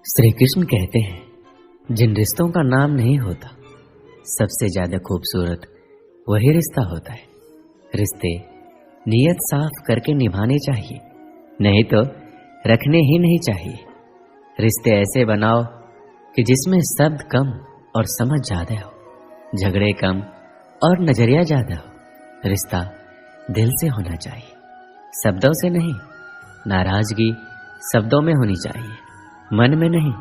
श्री कृष्ण कहते हैं, जिन रिश्तों का नाम नहीं होता सबसे ज्यादा खूबसूरत वही रिश्ता होता है। रिश्ते नीयत साफ करके निभाने चाहिए, नहीं तो रखने ही नहीं चाहिए। रिश्ते ऐसे बनाओ कि जिसमें शब्द कम और समझ ज्यादा हो, झगड़े कम और नजरिया ज्यादा हो। रिश्ता दिल से होना चाहिए, शब्दों से नहीं। नाराजगी शब्दों में होनी चाहिए, मन में नहीं।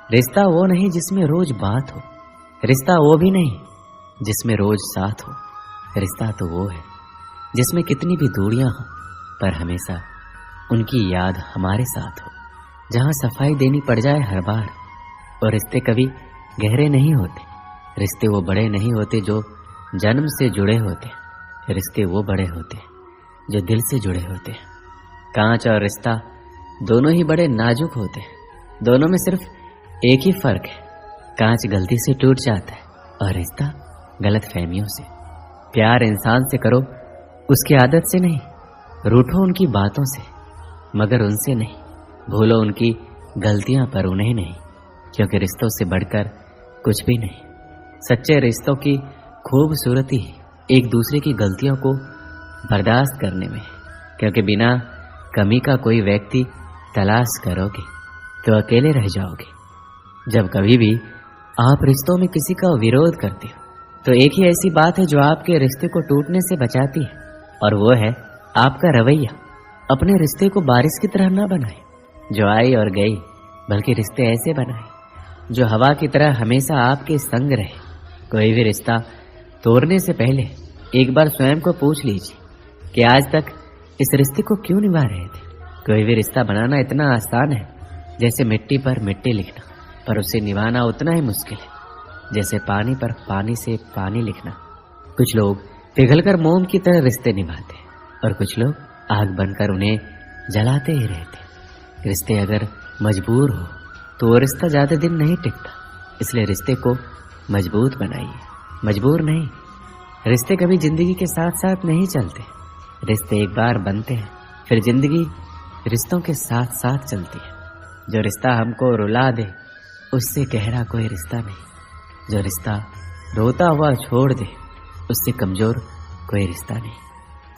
रिश्ता वो नहीं जिसमें रोज बात हो, रिश्ता वो भी नहीं जिसमें रोज साथ हो। रिश्ता तो वो है जिसमें कितनी भी दूरियां हो पर हमेशा उनकी याद हमारे साथ हो। जहां सफाई देनी पड़ जाए हर बार। और रिश्ते कभी गहरे नहीं होते, रिश्ते वो बड़े नहीं होते जो जन्म से जुड़े होते। रिश्ते वो बड़े होते जो दिल से जुड़े होते। कांच और रिश्ता दोनों ही बड़े नाजुक होते हैं। दोनों में सिर्फ एक ही फर्क है, कांच गलती से टूट जाता है और रिश्ता गलत फहमियों से। प्यार इंसान से करो उसकी आदत से नहीं, रूठो उनकी बातों से मगर उनसे नहीं। भूलो उनकी गलतियां पर उन्हें नहीं, क्योंकि रिश्तों से बढ़कर कुछ भी नहीं। सच्चे रिश्तों की खूबसूरती एक दूसरे की गलतियों को बर्दाश्त करने में, क्योंकि बिना कमी का कोई व्यक्ति तलाश करोगे तो अकेले रह जाओगे। जब कभी भी आप रिश्तों में किसी का विरोध करते हो तो एक ही ऐसी बात है जो आपके रिश्ते को टूटने से बचाती है, और वो है आपका रवैया। अपने रिश्ते को बारिश की तरह न बनाए जो आई और गई, बल्कि रिश्ते ऐसे बनाए जो हवा की तरह हमेशा आपके संग रहे। कोई भी रिश्ता तोड़ने से पहले एक बार स्वयं को पूछ लीजिए कि आज तक इस रिश्ते को क्यों निभा रहे थे। कोई भी रिश्ता बनाना इतना आसान है जैसे मिट्टी पर मिट्टी लिखना, पर उसे निभाना उतना ही मुश्किल है जैसे पानी पर पानी से पानी लिखना। कुछ लोग पिघलकर मोम की तरह रिश्ते निभाते हैं और कुछ लोग आग बनकर उन्हें जलाते ही रहते। रिश्ते अगर मजबूर हो तो वो रिश्ता ज्यादा दिन नहीं टिकता, इसलिए रिश्ते को मजबूत बनाइए, मजबूर नहीं। रिश्ते कभी जिंदगी के साथ साथ नहीं चलते, रिश्ते एक बार बनते हैं फिर जिंदगी रिश्तों के साथ साथ चलती है। जो रिश्ता हमको रुला दे उससे गहरा कोई रिश्ता नहीं। जो रिश्ता रोता हुआ छोड़ दे उससे कमजोर कोई रिश्ता नहीं।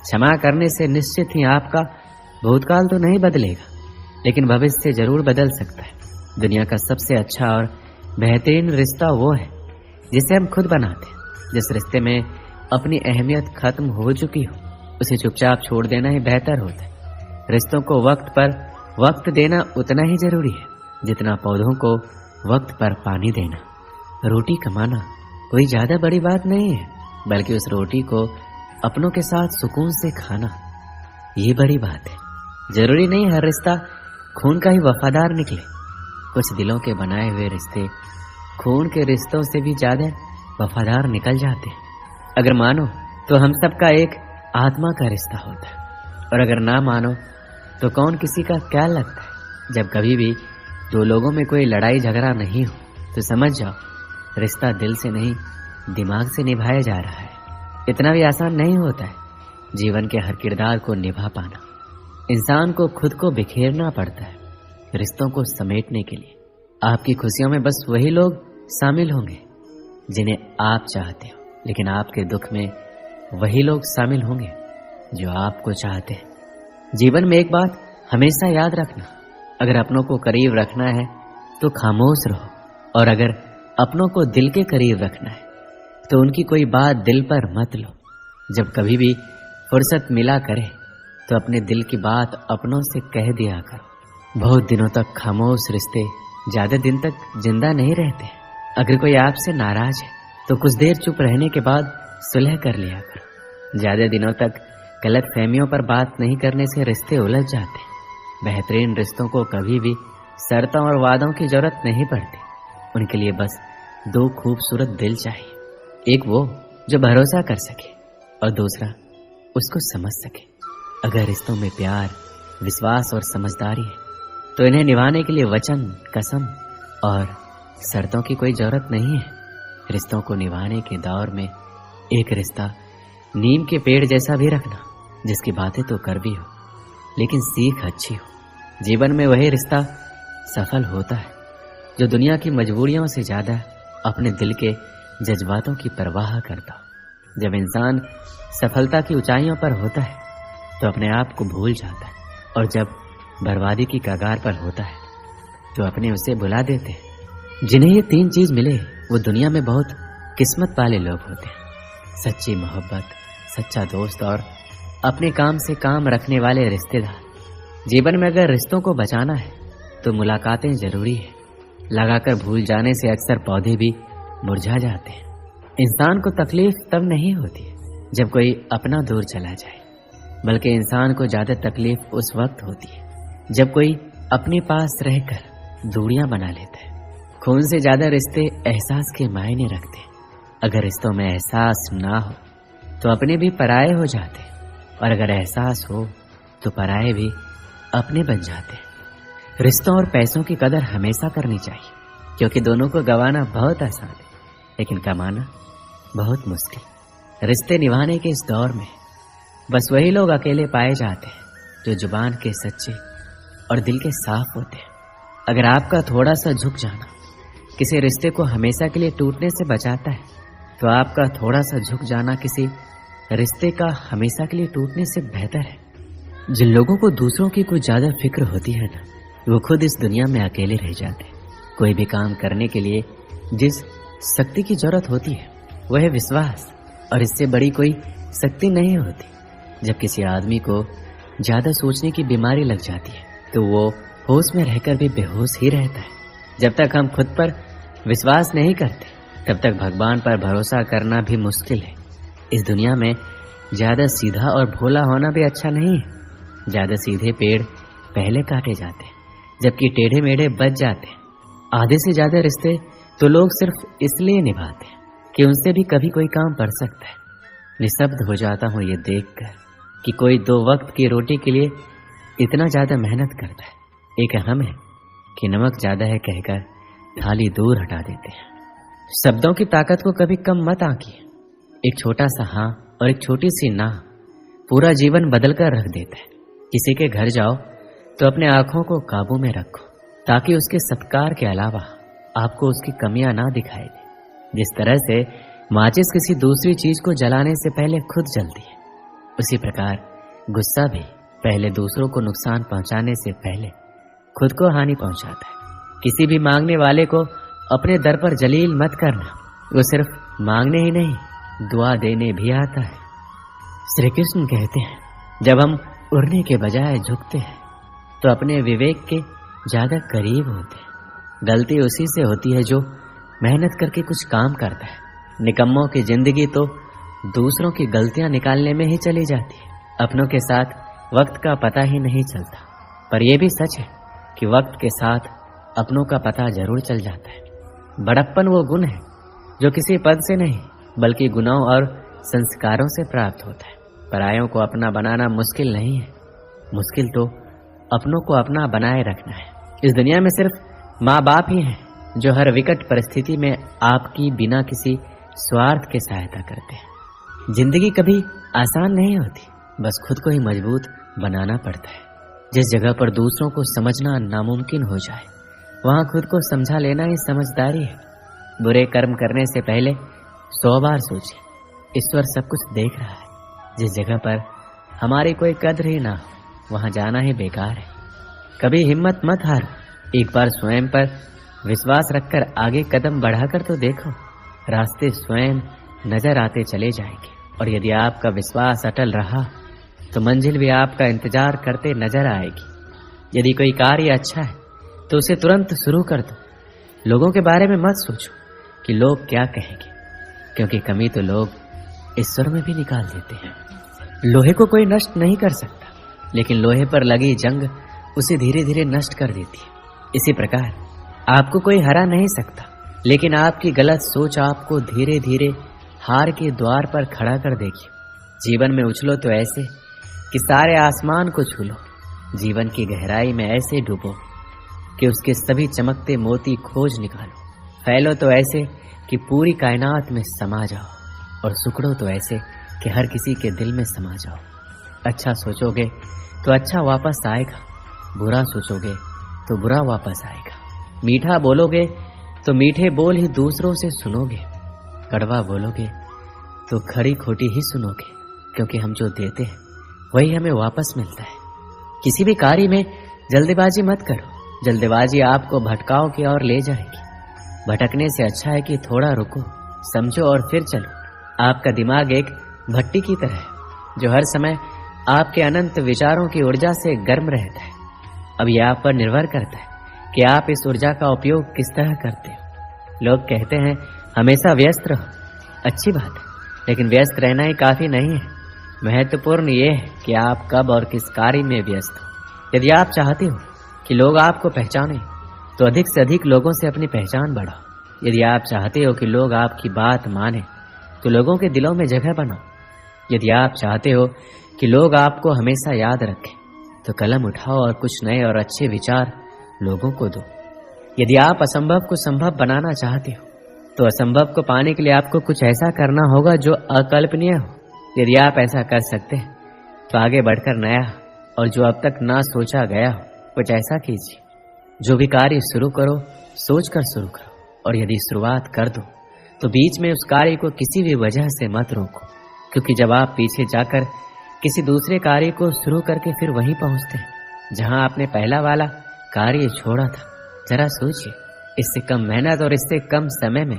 क्षमा करने से निश्चित ही आपका भूतकाल तो नहीं बदलेगा, लेकिन भविष्य जरूर बदल सकता है। दुनिया का सबसे अच्छा और बेहतरीन रिश्ता वो है जिसे हम खुद बनाते हैं। जिस रिश्ते में अपनी अहमियत खत्म हो चुकी हो उसे चुपचाप छोड़ देना ही बेहतर होता है। रिश्तों को वक्त पर वक्त देना उतना ही जरूरी है जितना पौधों को वक्त पर पानी देना। रोटी कमाना कोई ज्यादा बड़ी बात नहीं है, बल्कि उस रोटी को अपनों के साथ सुकून से खाना ये बड़ी बात है। जरूरी नहीं हर रिश्ता खून का ही वफादार निकले। कुछ दिलों के बनाए हुए रिश्ते खून के रिश्तों से भी ज्यादा वफादार निकल जाते हैं। अगर मानो तो हम सबका एक आत्मा का रिश्ता होता है, और अगर ना मानो तो कौन किसी का क्या लगता है। जब कभी भी दो लोगों में कोई लड़ाई झगड़ा नहीं हो तो समझ जाओ रिश्ता दिल से नहीं दिमाग से निभाया जा रहा है। इतना भी आसान नहीं होता है जीवन के हर किरदार को निभा पाना। इंसान को खुद को बिखेरना पड़ता है रिश्तों को समेटने के लिए। आपकी खुशियों में बस वही लोग शामिल होंगे जिन्हें आप चाहते हो, लेकिन आपके दुख में वही लोग शामिल होंगे जो आपको चाहते हैं। जीवन में एक बात हमेशा याद रखना, अगर अपनों को करीब रखना है तो खामोश रहो, और अगर अपनों को दिल के करीब रखना है तो उनकी कोई बात दिल पर मत लो। जब कभी भी फुर्सत मिला करे तो अपने दिल की बात अपनों से कह दिया करो। बहुत दिनों तक खामोश रिश्ते ज्यादा दिन तक जिंदा नहीं रहते। अगर कोई आपसे नाराज है तो कुछ देर चुप रहने के बाद सुलह कर लिया करो। ज्यादा दिनों तक गलत फहमियों पर बात नहीं करने से रिश्ते उलझ जाते हैं। बेहतरीन रिश्तों को कभी भी शर्तों और वादों की जरूरत नहीं पड़ती, उनके लिए बस दो खूबसूरत दिल चाहिए। एक वो जो भरोसा कर सके और दूसरा उसको समझ सके। अगर रिश्तों में प्यार, विश्वास और समझदारी है तो इन्हें निभाने के लिए वचन, कसम और शर्तों की कोई जरूरत नहीं है। रिश्तों को निभाने के दौर में एक रिश्ता नीम के पेड़ जैसा भी रखना जिसकी बातें तो कड़वी हो लेकिन सीख अच्छी हो। जीवन में वही रिश्ता सफल होता है जो दुनिया की मजबूरियों से ज्यादा अपने दिल के जज्बातों की परवाह करता हो। जब इंसान सफलता की ऊंचाइयों पर होता है तो अपने आप को भूल जाता है, और जब बर्बादी की कगार पर होता है तो अपने उसे भुला देते हैं। जिन्हें ये तीन चीज मिले वो दुनिया में बहुत किस्मत वाले लोग होते हैं। सच्ची मोहब्बत, सच्चा दोस्त और अपने काम से काम रखने वाले रिश्तेदार। जीवन में अगर रिश्तों को बचाना है तो मुलाकातें जरूरी है। लगाकर भूल जाने से अक्सर पौधे भी मुरझा जाते हैं। इंसान को तकलीफ तब नहीं होती जब कोई अपना दूर चला जाए, बल्कि इंसान को ज्यादा तकलीफ उस वक्त होती है जब कोई अपने पास रहकर दूरियां बना लेता है। खून से ज्यादा रिश्ते एहसास के मायने रखते हैं। अगर रिश्तों में एहसास ना हो तो अपने भी पराये हो जाते हैं, और अगर एहसास हो तो पराये भी अपने बन जाते हैं। रिश्तों और पैसों की कदर हमेशा करनी चाहिए, क्योंकि दोनों को गंवाना बहुत आसान है लेकिन कमाना बहुत मुश्किल। रिश्ते निभाने के इस दौर में बस वही लोग अकेले पाए जाते हैं जो जुबान के सच्चे और दिल के साफ होते हैं। अगर आपका थोड़ा सा झुक जाना किसी रिश्ते को हमेशा के लिए टूटने से बचाता है, तो आपका थोड़ा सा झुक जाना किसी रिश्ते का हमेशा के लिए टूटने से बेहतर है। जिन लोगों को दूसरों की कुछ ज्यादा फिक्र होती है ना, वो खुद इस दुनिया में अकेले रह जाते हैं। कोई भी काम करने के लिए जिस शक्ति की जरूरत होती है वह है विश्वास, और इससे बड़ी कोई शक्ति नहीं होती। जब किसी आदमी को ज्यादा सोचने की बीमारी लग जाती है तो वो होश में रहकर भी बेहोश ही रहता है। जब तक हम खुद पर विश्वास नहीं करते तब तक भगवान पर भरोसा करना भी मुश्किल है। इस दुनिया में ज्यादा सीधा और भोला होना भी अच्छा नहीं है। ज्यादा सीधे पेड़ पहले काटे जाते हैं, जबकि टेढ़े मेढ़े बच जाते हैं। आधे से ज्यादा रिश्ते तो लोग सिर्फ इसलिए निभाते हैं कि उनसे भी कभी कोई काम पड़ सकता है। निशब्द हो जाता हूँ ये देखकर कि कोई दो वक्त की रोटी के लिए इतना ज्यादा मेहनत करता है। एक हम है कि नमक ज्यादा है कहकर थाली दूर हटा देते हैं। शब्दों की ताकत को कभी कम मत आंकिए। एक छोटा सा हाँ और एक छोटी सी ना पूरा जीवन बदल कर रख देता है। किसी के घर जाओ तो अपने आंखों को काबू में रखो, ताकि उसके सत्कार के अलावा आपको उसकी कमियां ना दिखाई दे। जिस तरह से माचिस किसी दूसरी चीज को जलाने से पहले खुद जलती है, उसी प्रकार गुस्सा भी पहले दूसरों को नुकसान पहुंचाने से पहले खुद को हानि पहुंचाता है। किसी भी मांगने वाले को अपने दर पर जलील मत करना। वो सिर्फ मांगने ही नहीं, दुआ देने भी आता है। श्री कृष्ण कहते हैं, जब हम उड़ने के बजाय झुकते हैं तो अपने विवेक के ज्यादा करीब होते हैं। गलती उसी से होती है जो मेहनत करके कुछ काम करता है। निकम्मों की जिंदगी तो दूसरों की गलतियां निकालने में ही चली जाती है। अपनों के साथ वक्त का पता ही नहीं चलता, पर यह भी सच है कि वक्त के साथ अपनों का पता जरूर चल जाता है। बड़प्पन वो गुण है जो किसी पद से नहीं बल्कि गुणों और संस्कारों से प्राप्त होता है। परायों को अपना बनाना मुश्किल नहीं है, मुश्किल तो अपनों को अपना बनाए रखना है। इस दुनिया में सिर्फ माँ बाप ही हैं जो हर विकट परिस्थिति में आपकी बिना किसी स्वार्थ के सहायता करते हैं। जिंदगी कभी आसान नहीं होती, बस खुद को ही मजबूत बनाना पड़ता है। जिस जगह पर दूसरों को समझना नामुमकिन हो जाए वहां खुद को समझा लेना ही समझदारी है। बुरे कर्म करने से पहले 100 बार सोचें, ईश्वर सब कुछ देख रहा है। जिस जगह पर हमारी कोई कद्र ही ना हो वहां जाना ही बेकार है। कभी हिम्मत मत हारो, एक बार स्वयं पर विश्वास रखकर आगे कदम बढ़ाकर तो देखो। रास्ते स्वयं नजर आते चले जाएंगे, और यदि आपका विश्वास अटल रहा तो मंजिल भी आपका इंतजार करते नजर आएगी। यदि कोई कार्य अच्छा है तो उसे तुरंत शुरू कर दो। लोगों के बारे में मत सोचो कि लोग क्या कहेंगे, क्योंकि कमी तो लोग ईश्वर में भी निकाल देते हैं। लोहे को कोई नष्ट नहीं कर सकता, लेकिन लोहे पर लगी जंग उसे धीरे धीरे नष्ट कर देती है। इसी प्रकार आपको कोई हरा नहीं सकता, लेकिन आपकी गलत सोच आपको धीरे धीरे हार के द्वार पर खड़ा कर देगी। जीवन में उछलो तो ऐसे कि सारे आसमान को छू लो। जीवन की गहराई में ऐसे डूबो कि उसके सभी चमकते मोती खोज निकालो। फैलो तो ऐसे कि पूरी कायनात में समा जाओ, और सुकड़ो तो ऐसे कि हर किसी के दिल में समा जाओ। अच्छा सोचोगे तो अच्छा वापस आएगा, बुरा सोचोगे तो बुरा वापस आएगा। मीठा बोलोगे तो मीठे बोल ही दूसरों से सुनोगे, कड़वा बोलोगे तो खरी खोटी ही सुनोगे, क्योंकि हम जो देते हैं वही हमें वापस मिलता है। किसी भी कार्य में जल्दबाजी मत करो, जल्दबाजी आपको भटकाव की ओर ले जाएगी। भटकने से अच्छा है कि थोड़ा रुको, समझो और फिर चलो। आपका दिमाग एक भट्टी की तरह है जो हर समय आपके अनंत विचारों की ऊर्जा से गर्म रहता है। अब यह आप पर निर्भर करता है कि आप इस ऊर्जा का उपयोग किस तरह करते हो। लोग कहते हैं हमेशा व्यस्त रहो, अच्छी बात है, लेकिन व्यस्त रहना ही काफी नहीं है। महत्वपूर्ण यह है कि आप कब और किस कार्य में व्यस्त हो। यदि आप चाहते हो कि लोग आपको पहचानें तो अधिक से अधिक लोगों से अपनी पहचान बढ़ाओ। यदि आप चाहते हो कि लोग आपकी बात माने तो लोगों के दिलों में जगह बनाओ। यदि आप चाहते हो कि लोग आपको हमेशा याद रखें तो कलम उठाओ और कुछ नए और अच्छे विचार लोगों को दो। यदि आप असंभव को संभव बनाना चाहते हो तो असंभव को पाने के लिए आपको कुछ ऐसा करना होगा जो अकल्पनीय हो। यदि आप ऐसा कर सकते हैं तो आगे बढ़कर नया और जो अब तक ना सोचा गया हो कुछ ऐसा कीजिए। जो भी कार्य शुरू करो सोच कर शुरू करो, और यदि शुरुआत कर दो तो बीच में उस कार्य को किसी भी वजह से मत रोको, क्योंकि जब आप पीछे जाकर किसी दूसरे कार्य को शुरू करके फिर वहीं पहुंचते हैं जहां आपने पहला वाला कार्य छोड़ा था। जरा सोचिए, इससे कम मेहनत और इससे कम समय में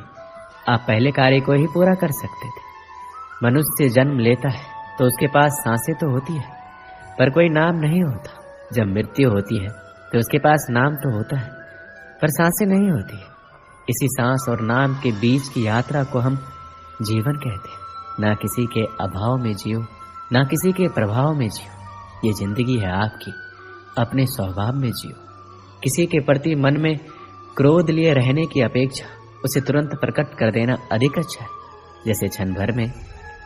आप पहले कार्य को ही पूरा कर सकते थे। मनुष्य जन्म लेता है तो उसके पास सांसें तो होती है पर कोई नाम नहीं होता। जब मृत्यु होती है तो उसके पास नाम तो होता है पर सांसें नहीं होती है। इसी सांस और नाम के बीच की यात्रा को हम जीवन कहते हैं। ना किसी के अभाव में जियो, ना किसी के प्रभाव में जियो। ये जिंदगी है आपकी, अपने स्वभाव में जियो। किसी के प्रति मन में क्रोध लिए रहने की अपेक्षा उसे तुरंत प्रकट कर देना अधिक अच्छा है। जैसे क्षण भर में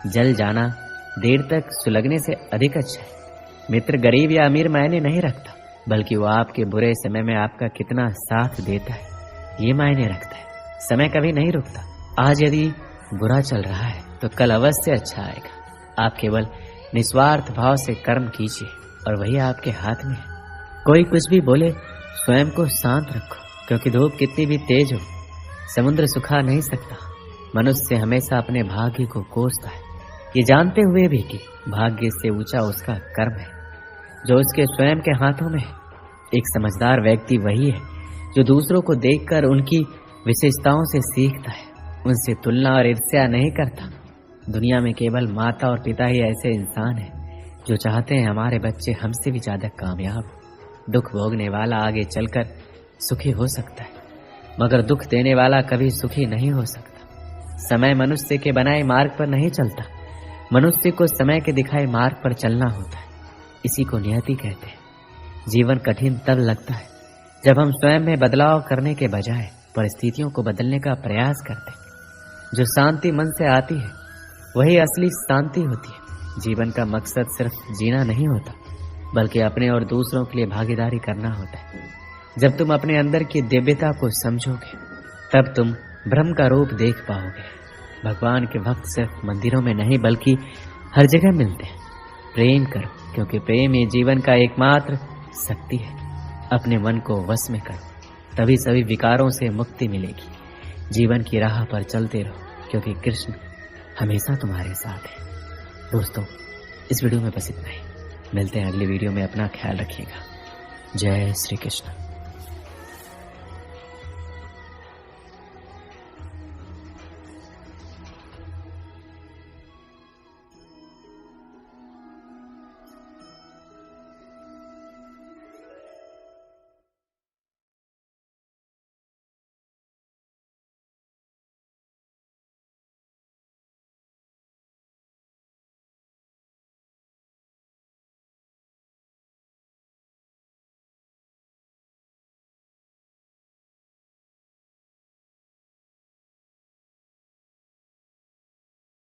जल जाना देर तक सुलगने से अधिक अच्छा है। मित्र गरीब या अमीर मायने नहीं रखता, बल्कि वो आपके बुरे समय में आपका कितना साथ देता है ये मायने रखता है। समय कभी नहीं रुकता। आज यदि बुरा चल रहा है तो कल अवश्य अच्छा आएगा। आप केवल निस्वार्थ भाव से कर्म कीजिए और वही आपके हाथ में है। कोई कुछ भी बोले स्वयं को शांत रखो, क्योंकि धूप कितनी भी तेज हो समुद्र सुखा नहीं सकता। मनुष्य हमेशा अपने भाग्य को कोसता है, ये जानते हुए भी कि भाग्य से ऊंचा उसका कर्म है जो उसके स्वयं के हाथों में है। एक समझदार व्यक्ति वही है जो दूसरों को देखकर उनकी विशेषताओं से सीखता है, उनसे तुलना और ईर्ष्या नहीं करता। दुनिया में केवल माता और पिता ही ऐसे इंसान हैं जो चाहते हैं हमारे बच्चे हमसे भी ज्यादा कामयाब हो। दुख भोगने वाला आगे चलकर सुखी हो सकता है, मगर दुख देने वाला कभी सुखी नहीं हो सकता। समय मनुष्य के बनाए मार्ग पर नहीं चलता, मनुष्य को समय के दिखाए मार्ग पर चलना होता है। इसी को नियति कहते हैं। जीवन कठिन तब लगता है जब हम स्वयं में बदलाव करने के बजाय परिस्थितियों को बदलने का प्रयास करते हैं। जो शांति मन से आती है वही असली शांति होती है। जीवन का मकसद सिर्फ जीना नहीं होता, बल्कि अपने और दूसरों के लिए भागीदारी करना होता है। जब तुम अपने अंदर की दिव्यता को समझोगे तब तुम ब्रह्म का रूप देख पाओगे। भगवान के भक्त सिर्फ मंदिरों में नहीं बल्कि हर जगह मिलते हैं। प्रेम करो, क्योंकि प्रेम ये जीवन का एकमात्र शक्ति है। अपने मन को वश में करो, तभी सभी विकारों से मुक्ति मिलेगी। जीवन की राह पर चलते रहो, क्योंकि कृष्ण हमेशा तुम्हारे साथ है। दोस्तों, इस वीडियो में बस इतना ही। मिलते हैं अगली वीडियो में। अपना ख्याल रखिएगा। जय श्री कृष्ण।